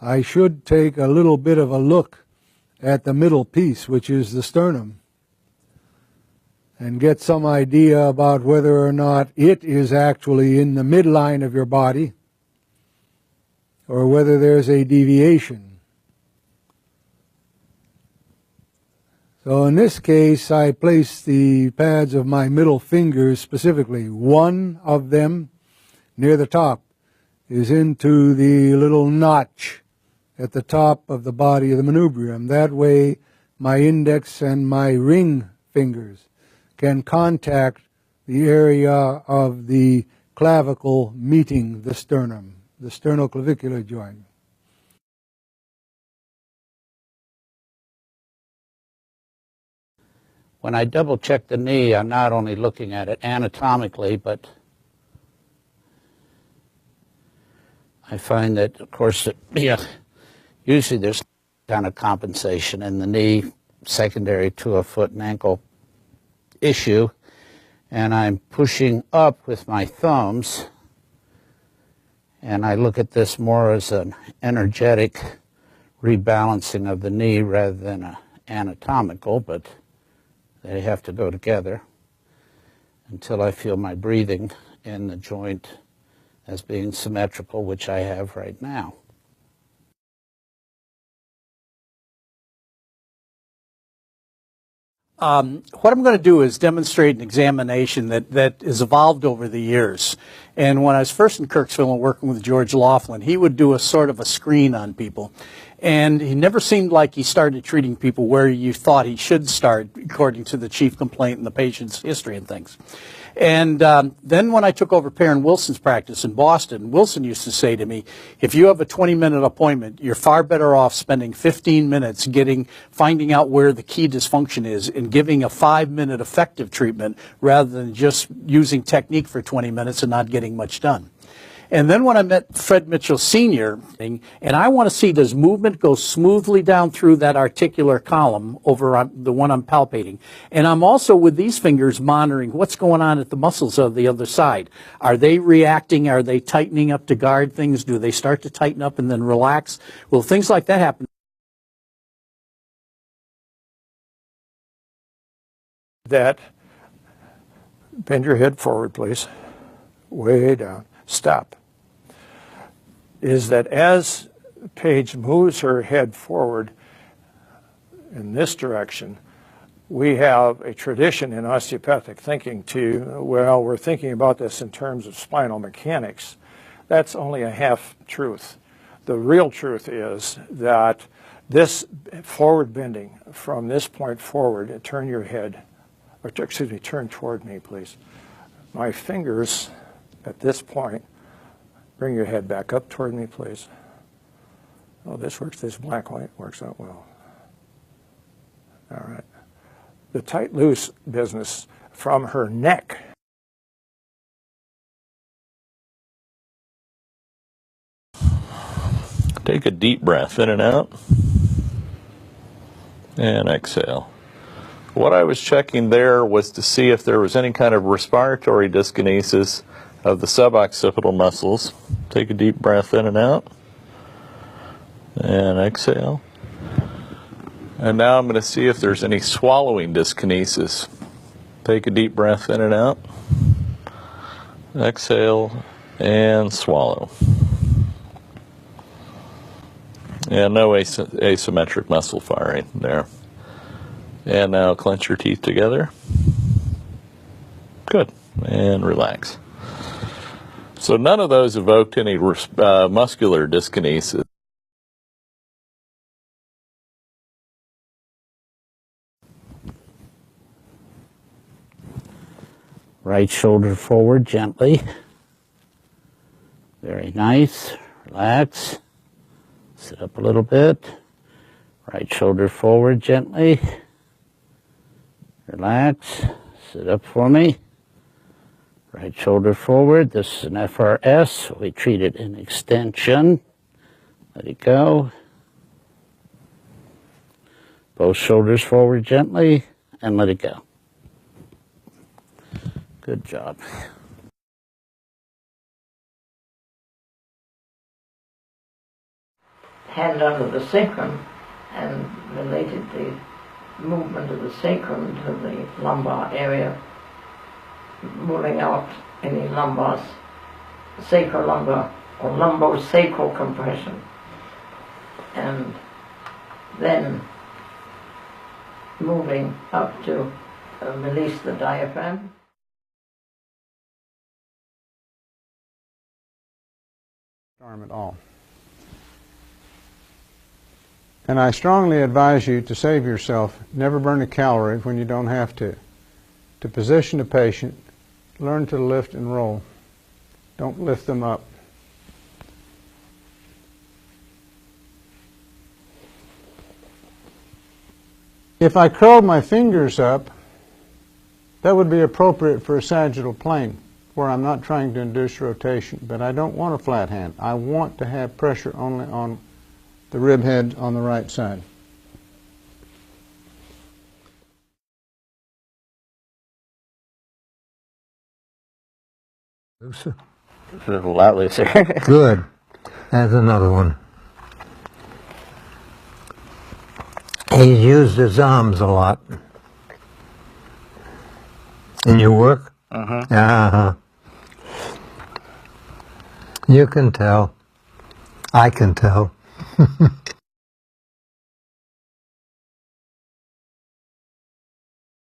I should take a little bit of a look at the middle piece, which is the sternum, and get some idea about whether or not it is actually in the midline of your body or whether there's a deviation. So in this case, I place the pads of my middle fingers specifically. One of them, near the top, is into the little notch at the top of the body of the manubrium. That way, my index and my ring fingers can contact the area of the clavicle meeting the sternum, the sternoclavicular joint. When I double check the knee, I'm not only looking at it anatomically, but I find that, of course, usually there's some kind of compensation in the knee secondary to a foot and ankle issue, and I'm pushing up with my thumbs, and I look at this more as an energetic rebalancing of the knee rather than an anatomical, but they have to go together until I feel my breathing in the joint as being symmetrical, which I have right now. What I'm going to do is demonstrate an examination that has evolved over the years. And when I was first in Kirksville and working with George Laughlin, he would do a sort of a screen on people. And he never seemed like he started treating people where you thought he should start, according to the chief complaint and the patient's history and things. And then when I took over Perrin Wilson's practice in Boston, Wilson used to say to me, if you have a 20-minute appointment, you're far better off spending 15 minutes finding out where the key dysfunction is and giving a 5-minute effective treatment rather than just using technique for 20 minutes and not getting much done. And then when I met Fred Mitchell Sr., and I want to see, does movement go smoothly down through that articular column over the one I'm palpating? And I'm also, with these fingers, monitoring what's going on at the muscles of the other side. Are they reacting? Are they tightening up to guard things? Do they start to tighten up and then relax? Well, things like that happen. Bend your head forward, please. Way down. Stop. Is that as Paige moves her head forward in this direction, we have a tradition in osteopathic thinking we're thinking about this in terms of spinal mechanics. That's only a half truth. The real truth is that this forward bending from this point forward, and turn your head, or excuse me, turn toward me, please. My fingers at this point, bring your head back up toward me, please. Oh, this works. This black light works out well. All right. The tight loose business from her neck. Take a deep breath in and out. And exhale. What I was checking there was to see if there was any kind of respiratory dyskinesis of the suboccipital muscles. Take a deep breath in and out. And exhale. And now I'm going to see if there's any swallowing dyskinesis. Take a deep breath in and out. Exhale and swallow. And no asymmetric muscle firing there. And now clench your teeth together. Good. And relax. So none of those evoked any muscular dyskinesis. Right shoulder forward gently. Very nice. Relax. Sit up a little bit. Right shoulder forward gently. Relax. Sit up for me. Right shoulder forward. This is an FRS. We treat it in extension. Let it go. Both shoulders forward gently and let it go. Good job. hand under the sacrum and related the movement of the sacrum to the lumbar area, ruling out any lumbar, sacrolumbar or lumbosacral compression, and then moving up to release the diaphragm. At all. And I strongly advise you to save yourself, never burn a calorie when you don't have to. To position a patient, learn to lift and roll. Don't lift them up. If I curled my fingers up, that would be appropriate for a sagittal plane, where I'm not trying to induce rotation, but I don't want a flat hand. I want to have pressure only on the rib head on the right side. A lot looser. Good. That's another one. He's used his arms a lot. In your work? Uh-huh. Uh-huh. You can tell. I can tell.